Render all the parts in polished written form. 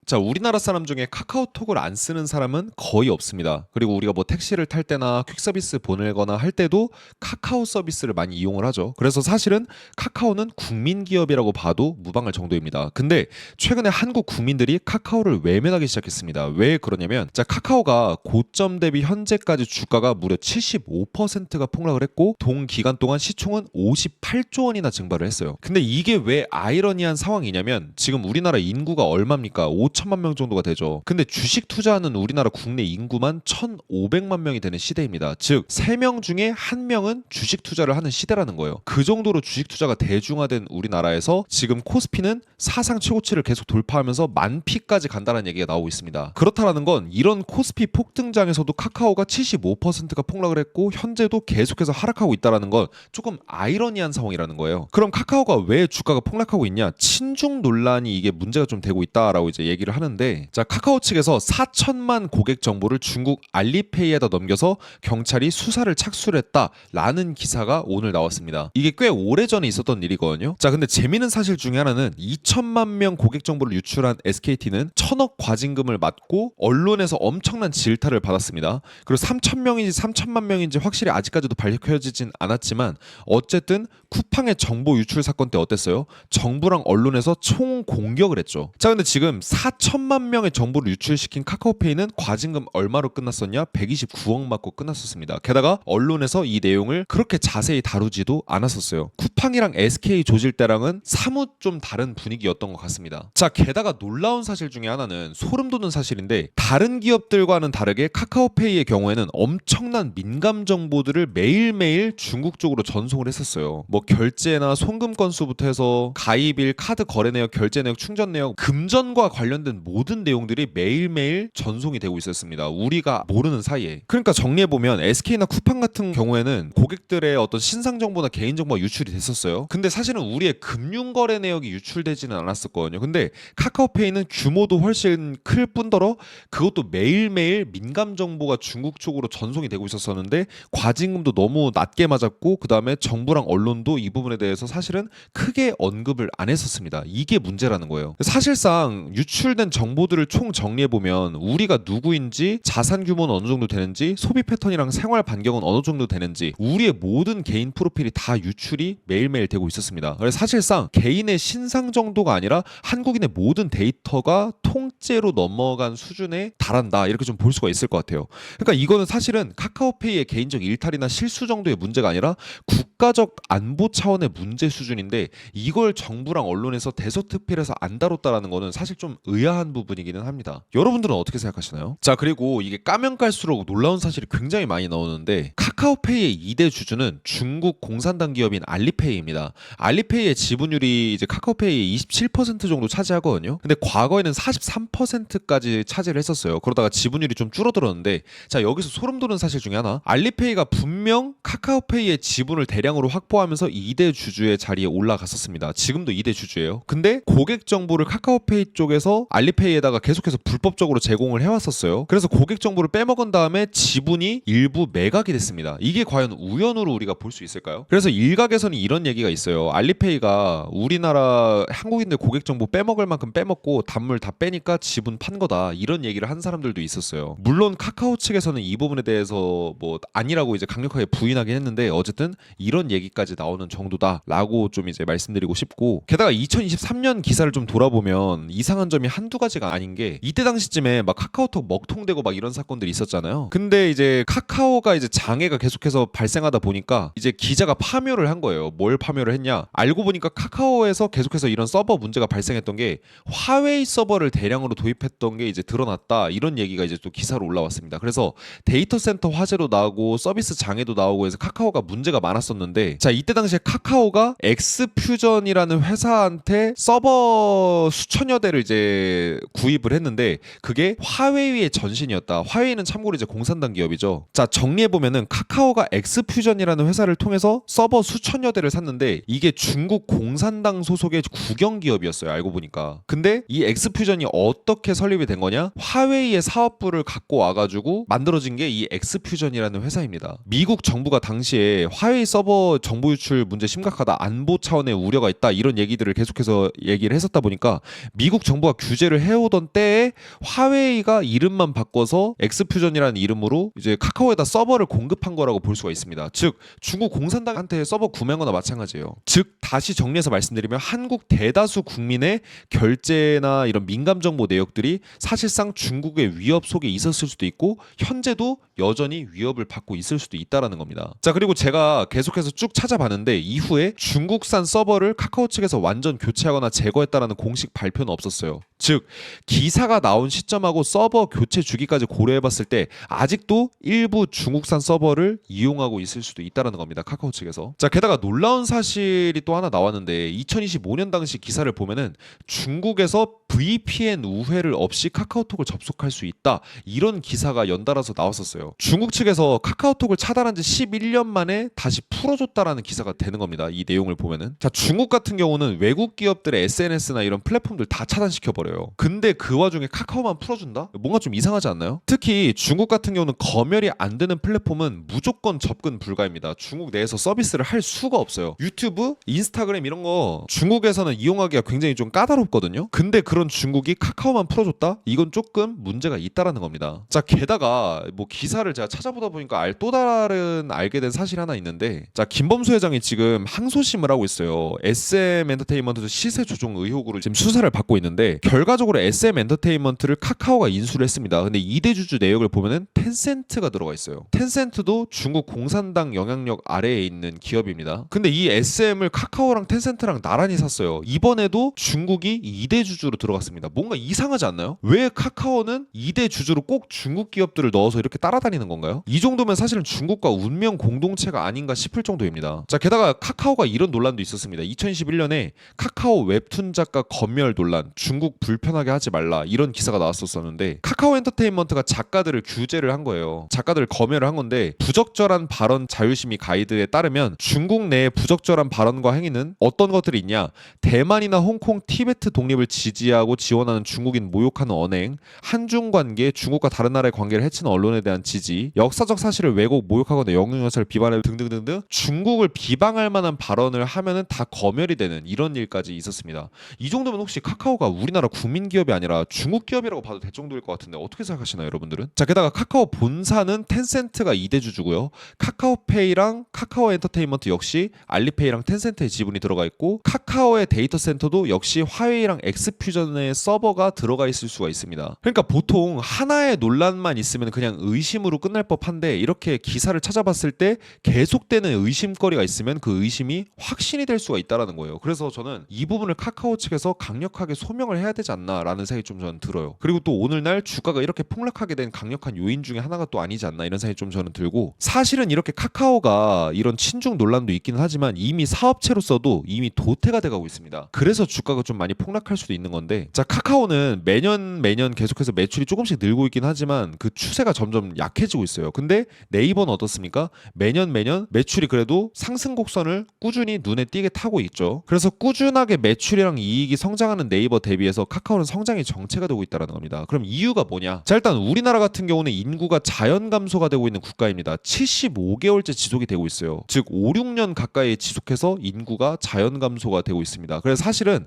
자, 우리나라 사람 중에 카카오톡을 안 쓰는 사람은 거의 없습니다. 그리고 우리가 뭐 택시를 탈 때나 퀵서비스 보내거나 할 때도 카카오 서비스를 많이 이용을 하죠. 그래서 사실은 카카오는 국민 기업이라고 봐도 무방할 정도입니다. 근데 최근에 한국 국민들이 카카오를 외면하기 시작했습니다. 왜 그러냐면 자, 카카오가 고점 대비 현재까지 주가가 무려 75%가 폭락을 했고 동기간 동안 시총은 58조 원이나 증발을 했어요. 근데 이게 왜 아이러니한 상황이냐면 지금 우리나라 인구가 얼마입니까? 5천만 명 정도가 되죠. 근데 주식 투자하는 우리나라 국내 인구만 1,500만 명이 되는 시대입니다. 즉 3명 중에 1명은 주식 투자를 하는 시대라는 거예요. 그 정도로 주식 투자가 대중화된 우리나라에서 지금 코스피는 사상 최고치를 계속 돌파하면서 만피까지 간다는 얘기가 나오고 있습니다. 그렇다라는 건 이런 코스피 폭등장에서도 카카오가 75%가 폭락을 했고 현재도 계속해서 하락하고 있다는 건 조금 아이러니한 상황이라는 거예요. 그럼 카카오가 왜 주가가 폭락하고 있냐? 친중 논란이 이게 문제가 좀 되고 있다라고 이제 얘기를 하는데 자, 카카오 측에서 4천만 고객 정보를 중국 알리페이에다 넘겨서 경찰이 수사를 착수를 했다라는 기사가 오늘 나왔습니다. 이게 꽤 오래전에 있었던 일이거든요. 자, 근데 재미있는 사실 중에 하나는 2천만 명 고객 정보를 유출한 SKT는 1,000억 과징금을 맞고 언론에서 엄청난 질타를 받았습니다. 그리고 3천 명인지 3천만 명인지 확실히 아직까지도 밝혀지진 않았지만 어쨌든 쿠팡의 정보 유출 사건 때 어땠어요? 정부랑 언론에서 총 공격을 했죠. 자, 근데 지금 4천만 명의 정보를 유출시킨 카카오페이는 과징금 얼마로 끝났었냐? 129억 맞고 끝났었습니다. 게다가 언론에서 이 내용을 그렇게 자세히 다루지도 않았었어요. 쿠팡이랑 SK 조질 때랑은 사뭇 좀 다른 분위기였던 것 같습니다. 자, 게다가 놀라운 사실 중에 하나는 소름 돋는 사실인데 다른 기업들과는 다르게 카카오페이의 경우에는 엄청난 민감 정보들을 매일매일 중국 쪽으로 전송을 했었어요. 뭐 결제나 송금 건수부터 해서 가입일, 카드 거래 내역, 결제 내역, 충전 내역, 금전과 관련된 모든 내용들이 매일매일 전송이 되고 있었습니다. 우리가 모르는 사이에. 그러니까 정리해보면 SK나 쿠팡 같은 경우에는 고객들의 어떤 신상 정보나 개인 정보가 유출이 됐었어요. 근데 사실은 우리의 금융 거래 내역이 유출되지는 않았었거든요. 근데 카카오페이는 규모도 훨씬 클 뿐더러 그것도 매일매일 민감 정보가 중국 쪽으로 전송이 되고 있었었는데 과징금도 너무 낮게 맞았고 그 다음에 정부랑 언론도 이 부분에 대해서 사실은 크게 언급을 안 했었습니다. 이게 문제라는 거예요. 사실상 유출된 정보들을 총 정리해보면 우리가 누구인지, 자산 규모는 어느 정도 되는지, 소비 패턴이랑 생활 반경은 어느 정도 되는지 우리의 모든 개인 프로필이 다 유출이 매일매일 되고 있었습니다. 그래서 사실상 개인의 신상 정도가 아니라 한국인의 모든 데이터가 통째로 넘어간 수준에 달한다, 이렇게 좀 볼 수가 있을 것 같아요. 그러니까 이거는 사실은 카카오페이의 개인적 일탈이나 실수 정도의 문제가 아니라 국가적 안보 차원의 문제 수준인데 이걸 정부랑 언론에서 대서특필해서 안 다뤘다라는 거는 사실 좀 의아한 부분이기는 합니다. 여러분들은 어떻게 생각하시나요? 자, 그리고 이게 까면 깔수록 놀라운 사실이 굉장히 많이 나오는데 카카오페이의 2대 주주는 중국 공산당 기업인 알리페이입니다. 알리페이의 지분율이 이제 카카오페이의 27% 정도 차지하거든요. 근데 과거에는 43%까지 차지를 했었어요. 그러다가 지분율이 좀 줄어들었는데 자, 여기서 소름 돋는 사실 중에 하나, 알리페이가 분명 카카오페이의 지분을 대량으로 확보하면서 2대 주주의 자리에 올라갔었습니다. 지금도 2대 주주예요. 근데 고객 정보를 카카오페이 쪽에서 알리페이에다가 계속해서 불법적으로 제공을 해왔었어요. 그래서 고객 정보를 빼먹은 다음에 지분이 일부 매각이 됐습니다. 이게 과연 우연으로 우리가 볼 수 있을까요? 그래서 일각에서는 이런 얘기가 있어요. 알리페이가 우리나라 한국인들 고객 정보 빼먹을 만큼 빼먹고 단물 다 빼니까 지분 판 거다, 이런 얘기를 한 사람들도 있었어요. 물론 카카오 측에서는 이 부분에 대해서 뭐 아니라고 이제 강력하게 부인하긴 했는데 어쨌든 이런 얘기까지 나오는 정도다라고 좀 이제 말씀드리고 싶고, 게다가 2023년 기사를 좀 돌아보면 이상한 점이 한두 가지가 아닌 게 이때 당시쯤에 막 카카오톡 먹통되고 막 이런 사건들이 있었잖아요. 근데 이제 카카오가 이제 장애가 계속해서 발생하다 보니까 이제 기자가 파묘를 한 거예요. 뭘 파묘를 했냐? 알고 보니까 카카오에서 계속해서 이런 서버 문제가 발생했던 게 화웨이 서버를 대량으로 도입했던 게 이제 드러났다, 이런 얘기가 이제 또 기사로 올라왔습니다. 그래서 데이터 센터 화재도 나오고 서비스 장애도 나오고 해서 카카오가 문제가 많았었는데 자, 이때 당시에 카카오가 엑스퓨전이라는 회사한테 서버 수천여 대를 이제 구입을 했는데 그게 화웨이의 전신이었다. 화웨이는 참고로 이제 공산당 기업이죠. 자, 정리해보면은 카카오가 엑스퓨전이라는 회사를 통해서 서버 수천여 대를 샀는데 이게 중국 공산당 소속의 국영 기업이었어요, 알고 보니까. 근데 이 엑스퓨전이 어떻게 설립이 된 거냐? 화웨이의 사업부를 갖고 와가지고 만들어진 게 이 엑스퓨전이라는 회사입니다. 미국 정부가 당시에 화웨이 서버 정보 유출 문제 심각하다, 안보 차원의 우려가 있다, 이런 얘기들을 계속해서 얘기를 했었다 보니까 미국 정부가 규제 규제를 해오던 때에 화웨이가 이름만 바꿔서 엑스퓨전이라는 이름으로 이제 카카오에다 서버를 공급한 거라고 볼 수가 있습니다. 즉 중국 공산당한테 서버 구매한 거나 마찬가지예요. 즉 다시 정리해서 말씀드리면 한국 대다수 국민의 결제나 이런 민감 정보 내역들이 사실상 중국의 위협 속에 있었을 수도 있고 현재도 여전히 위협을 받고 있을 수도 있다라는 겁니다. 자, 그리고 제가 계속해서 쭉 찾아봤는데 이후에 중국산 서버를 카카오 측에서 완전 교체하거나 제거했다라는 공식 발표는 없었어요. 즉 기사가 나온 시점하고 서버 교체 주기까지 고려해봤을 때 아직도 일부 중국산 서버를 이용하고 있을 수도 있다라는 겁니다. 카카오 측에서. 자, 게다가 놀라운 사실이 또 하나 나왔는데 2025년 당시 기사를 보면은 중국에서 VPN 우회를 없이 카카오톡을 접속할 수 있다, 이런 기사가 연달아서 나왔었어요. 중국 측에서 카카오톡을 차단한 지 11년 만에 다시 풀어줬다라는 기사가 되는 겁니다. 이 내용을 보면은. 자, 중국 같은 경우는 외국 기업들의 SNS나 이런 플랫폼들 다 차단시켜버려요. 근데 그 와중에 카카오만 풀어준다? 뭔가 좀 이상하지 않나요? 특히 중국 같은 경우는 검열이 안 되는 플랫폼은 무조건 접근 불가입니다. 중국 내에서 서비스를 할 수가 없어요. 유튜브, 인스타그램 이런 거 중국에서는 이용하기가 굉장히 좀 까다롭거든요. 근데 그런 중국이 카카오만 풀어줬다? 이건 조금 문제가 있다라는 겁니다. 자, 게다가 뭐 기사를 제가 찾아보다 보니까 또 다른 알게 된 사실이 하나 있는데, 자, 김범수 회장이 지금 항소심을 하고 있어요. SM 엔터테인먼트 시세 조종 의혹으로 지금 수사를 받고 있는데, 결과적으로 SM 엔터테인먼트를 카카오가 인수를 했습니다. 근데 2대 주주 내역을 보면은 텐센트가 들어가 있어요. 텐센트도 중국 공산당 영향력 아래에 있는 기업입니다. 근데 이 SM을 카카오랑 텐센트랑 나란히 샀어요. 이번에도 중국이 2대 주주로 들어갔습니다. 뭔가 이상하지 않나요? 왜 카카오는 2대 주주로 꼭 중국 기업들을 넣어서 이렇게 따라다니는 건가요? 이 정도면 사실은 중국과 운명 공동체가 아닌가 싶을 정도입니다. 자, 게다가 카카오가 이런 논란도 있었습니다. 2021년에 카카오 웹툰 작가 검열 논란, 중국 불편하게 하지 말라, 이런 기사가 나왔었는데 카카오 엔터테인먼트가 작가들을 규제를 한 거예요. 작가들을 검열을 한 건데, 부적절한 발언 자유심의 가이드에 따르면 중국 내의 부적절한 발언과 행위는 어떤 것들이 있냐, 대만이나 홍콩, 티베트 독립을 지지하고 지원하는 중국인 모욕하는 언행, 한중 관계, 중국과 다른 나라의 관계를 해치는 언론에 대한 지지, 역사적 사실을 왜곡, 모욕하거나 영웅연설을 비판하는 등등등등 중국을 비방할 만한 발언을 하면은 다 검열이 되는 이런 일까지 있었습니다. 이 정도면 혹시 카카오가 우리나라 국민 기업이 아니라 중국 기업이라고 봐도 될 정도일 것 같은데 어떻게 생각하시나요, 여러분들은? 자, 게다가 카카오 본사는 텐센트가 2대 주주고요. 카카오페이랑 카카오 엔터테인먼트 역시 알리페이랑 텐센트의 지분이 들어가 있고, 카카오의 데이터 센터도 역시 화웨이랑 엑스퓨전의 서버가 들어가 있을 수가 있습니다. 그러니까 보통 하나의 논란만 있으면 그냥 의심으로 끝날 법한데, 이렇게 기사를 찾아봤을 때 계속되는 의심거리가 있으면 그 의심이 확신이 될 수가 있다는 거예요. 그래서 저는 이 부분을 카카오 측에서 강력하게 소명을 해야 되지 않나라는 생각이 좀 저는 들어요. 그리고 또 오늘날 주가가 이렇게 폭락하게 된 강력한 요인 중에 하나가 또 아니지 않나, 이런 생각이 좀 저는 들고, 사실은 이렇게 카카오가 이런 친중 논란도 있기는 하지만 이미 사업체로서도 이미 도태가 돼가고 있습니다. 그래서 주가가 좀 많이 폭락할 수도 있는 건데, 자, 카카오는 매년 계속해서 매출이 조금씩 늘고 있긴 하지만 그 추세가 점점 약해지고 있어요. 근데 네이버는 어떻습니까? 매년 매출이 그래도 상승 곡선을 꾸준히 눈에 띄게 타고 있죠. 그래서 꾸준하게 매출이랑 이익이 성장하는 네이버 대비해서 카카오는 성장이 정체가 되고 있다는 겁니다. 그럼 이유가 뭐냐? 자, 일단 우리나라 같은 경우는 인구가 자연 감소가 되고 있는 국가입니다. 75개월째 지속이 되고 있어요. 즉 5, 6년 가까이 지속해서 인구가 자연 감소가 되고 있습니다. 그래서 사실은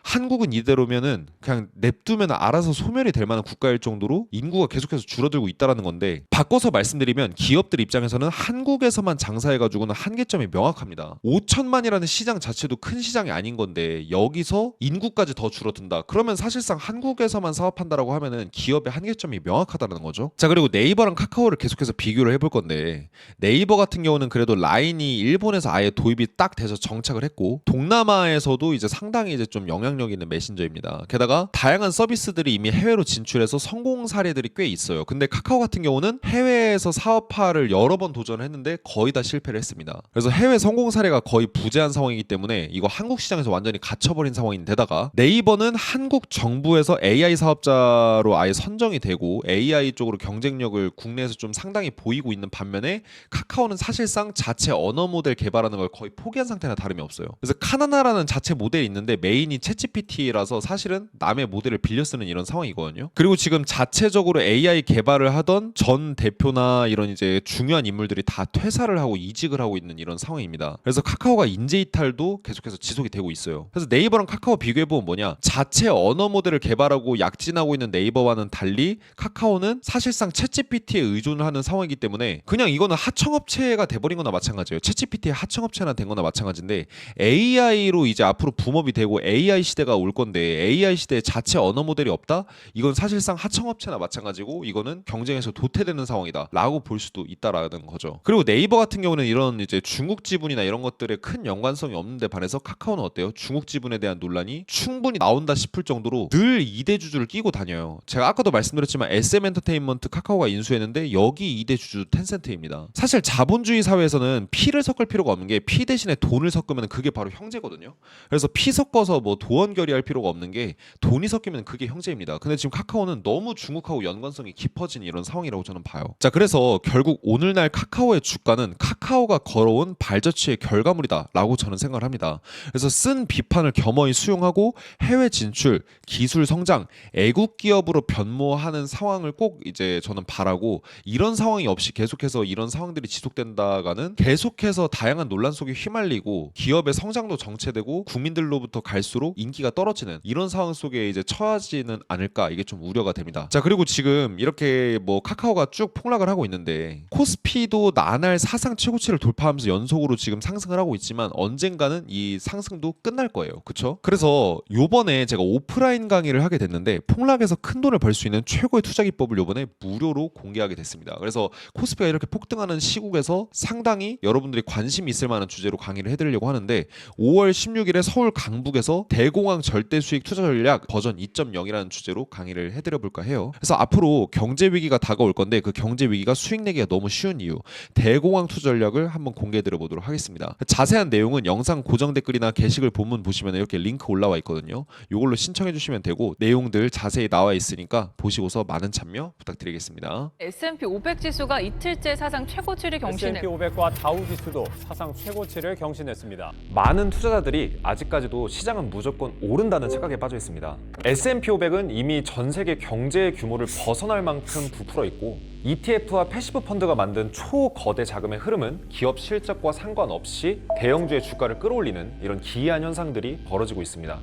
한국은 이대로면은 그냥 냅두면 알아서 소멸이 될 만한 국가일 정도로 인구가 계속해서 줄어들고 있다라는 건데, 바꿔서 말씀드리면 기업들 입장에서는 한국에서만 장사해가지고는 한계점이 명확합니다. 5천만이라는 시장 자체도 큰 시장이 아닌 건데 여기서 인구까지 더 줄어든다. 그러면 사실상 한국에서만 사업한다라고 하면은 기업의 한계점이 명확하다는 거죠. 자, 그리고 네이버랑 카카오를 계속해서 비교를 해볼 건데, 네이버 같은 경우는 그래도 라인이 일본에서 아예 도입이 딱 돼서 정착을 했고, 동남아에서도 이제 상당히 이제 좀 영향력 있는 메신저입니다. 게다가 다양한 서비스들이 이미 해외로 진출해서 성공 사례들이 꽤 있어요. 근데 카카오 같은 경우는 해외에서 사업화를 여러 번 도전했는데 거의 다 실패를 했습니다. 그래서 해외 성공 사례가 거의 부재한 상황이기 때문에 이거 한국 시장에서 완전히 갇혀버린 상황인데다가, 네이버는 한국 정부에서 AI 사업자로 아예 선정이 되고 AI 쪽으로 경쟁력을 국내에서 좀 상당히 보이고 있는 반면에, 카카오는 사실상 자체 언어 모델 개발하는 걸 거의 포기한 상태나 다름이 없어요. 그래서 카나나라는 자체 모델이 있는데 메인이 챗 챗GPT라서 사실은 남의 모델을 빌려 쓰는 이런 상황이거든요. 그리고 지금 자체적으로 AI 개발을 하던 전 대표나 이런 이제 중요한 인물들이 다 퇴사를 하고 이직을 하고 있는 이런 상황입니다. 그래서 카카오가 인재 이탈도 계속해서 지속이 되고 있어요. 그래서 네이버랑 카카오 비교해보면 뭐냐, 자체 언어 모델을 개발하고 약진하고 있는 네이버와는 달리 카카오는 사실상 챗GPT에 의존을 하는 상황이기 때문에 그냥 이거는 하청업체가 돼버린 거나 마찬가지예요. 챗GPT의 하청업체나 된 거나 마찬가지인데, AI로 이제 앞으로 붐업이 되고 AI 시대가 올 건데 AI 시대에 자체 언어 모델이 없다? 이건 사실상 하청업체나 마찬가지고 이거는 경쟁에서 도태되는 상황이다 라고 볼 수도 있다라는 거죠. 그리고 네이버 같은 경우는 이런 이제 중국 지분이나 이런 것들에 큰 연관성이 없는데 반해서 카카오는 어때요? 중국 지분에 대한 논란이 충분히 나온다 싶을 정도로 늘 2대 주주를 끼고 다녀요. 제가 아까도 말씀드렸지만 SM엔터테인먼트 카카오가 인수했는데 여기 2대 주주 텐센트입니다. 사실 자본주의 사회에서는 피를 섞을 필요가 없는 게, 피 대신에 돈을 섞으면 그게 바로 형제거든요. 그래서 피 섞어서 뭐 도원 결의할 필요가 없는 게, 돈이 섞이면 그게 형제입니다. 근데 지금 카카오는 너무 중국하고 연관성이 깊어진 이런 상황이라고 저는 봐요. 자, 그래서 결국 오늘날 카카오의 주가는 카카오가 걸어온 발자취의 결과물이다 라고 저는 생각을 합니다. 그래서 쓴 비판을 겸허히 수용하고 해외 진출, 기술 성장, 애국 기업으로 변모하는 상황을 꼭 이제 저는 바라고, 이런 상황이 없이 계속해서 이런 상황들이 지속된다가는 계속해서 다양한 논란 속에 휘말리고 기업의 성장도 정체되고 국민들로부터 갈수록 인기가 떨어지는 이런 상황 속에 이제 처하지는 않을까, 이게 좀 우려가 됩니다. 자, 그리고 지금 이렇게 뭐 카카오가 쭉 폭락을 하고 있는데 코스피도 나날 사상 최고치를 돌파하면서 연속으로 지금 상승을 하고 있지만 언젠가는 이 상승도 끝날 거예요. 그쵸? 그래서 요번에 제가 오프라인 강의를 하게 됐는데 폭락에서 큰 돈을 벌 수 있는 최고의 투자 기법을 요번에 무료로 공개하게 됐습니다. 그래서 코스피가 이렇게 폭등하는 시국에서 상당히 여러분들이 관심이 있을 만한 주제로 강의를 해드리려고 하는데, 5월 16일에 서울 강북에서 대공황 절대 수익 투자 전략 버전 2.0이라는 주제로 강의를 해드려 볼까 해요. 그래서 앞으로 경제 위기가 다가올 건데 그 경제 위기가 수익 내기가 너무 쉬운 이유, 대공황 투자 전략을 한번 공개해 드려 보도록 하겠습니다. 자세한 내용은 영상 고정 댓글이나 게시글 본문 보시면 이렇게 링크 올라와 있거든요. 이걸로 신청해 주시면 되고 내용들 자세히 나와 있으니까 보시고서 많은 참여 부탁드리겠습니다. S&P 500 지수가 이틀째 사상 최고치를 경신했. S&P 500과 다우 지수도 사상 최고치를 경신했습니다. 많은 투자자들이 아직까지도 시장은 무조건 오른다는 착각에 빠져 있습니다. S&P 500은 이미 전 세계 경제의 규모를 벗어날 만큼 부풀어 있고, ETF와 패시브 펀드가 만든 초거대 자금의 흐름은 기업 실적과 상관없이 대형주의 주가를 끌어올리는 이런 기이한 현상들이 벌어지고 있습니다.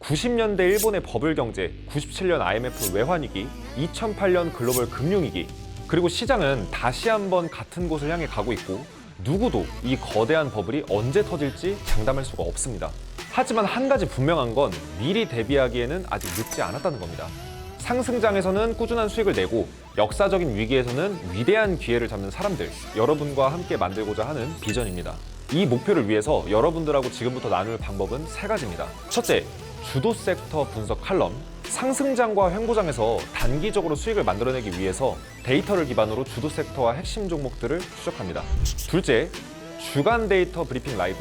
90년대 일본의 버블 경제, 97년 IMF 외환위기, 2008년 글로벌 금융위기, 그리고 시장은 다시 한번 같은 곳을 향해 가고 있고 누구도 이 거대한 버블이 언제 터질지 장담할 수가 없습니다. 하지만 한 가지 분명한 건 미리 대비하기에는 아직 늦지 않았다는 겁니다. 상승장에서는 꾸준한 수익을 내고 역사적인 위기에서는 위대한 기회를 잡는 사람들, 여러분과 함께 만들고자 하는 비전입니다. 이 목표를 위해서 여러분들하고 지금부터 나눌 방법은 3가지입니다. 첫째, 주도 섹터 분석 칼럼. 상승장과 횡보장에서 단기적으로 수익을 만들어내기 위해서 데이터를 기반으로 주도 섹터와 핵심 종목들을 추적합니다. 둘째, 주간 데이터 브리핑 라이브.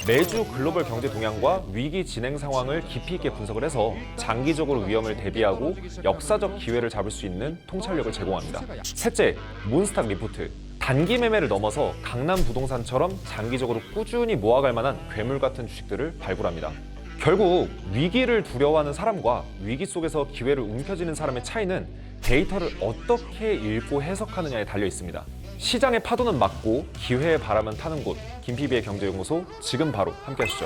매주 글로벌 경제 동향과 위기 진행 상황을 깊이 있게 분석을 해서 장기적으로 위험을 대비하고 역사적 기회를 잡을 수 있는 통찰력을 제공합니다. 셋째, 몬스탁 리포트. 단기 매매를 넘어서 강남 부동산처럼 장기적으로 꾸준히 모아갈 만한 괴물 같은 주식들을 발굴합니다. 결국 위기를 두려워하는 사람과 위기 속에서 기회를 움켜쥐는 사람의 차이는 데이터를 어떻게 읽고 해석하느냐에 달려 있습니다. 시장의 파도는 맞고 기회의 바람은 타는 곳, 김PB의 경제연구소, 지금 바로 함께 하시죠.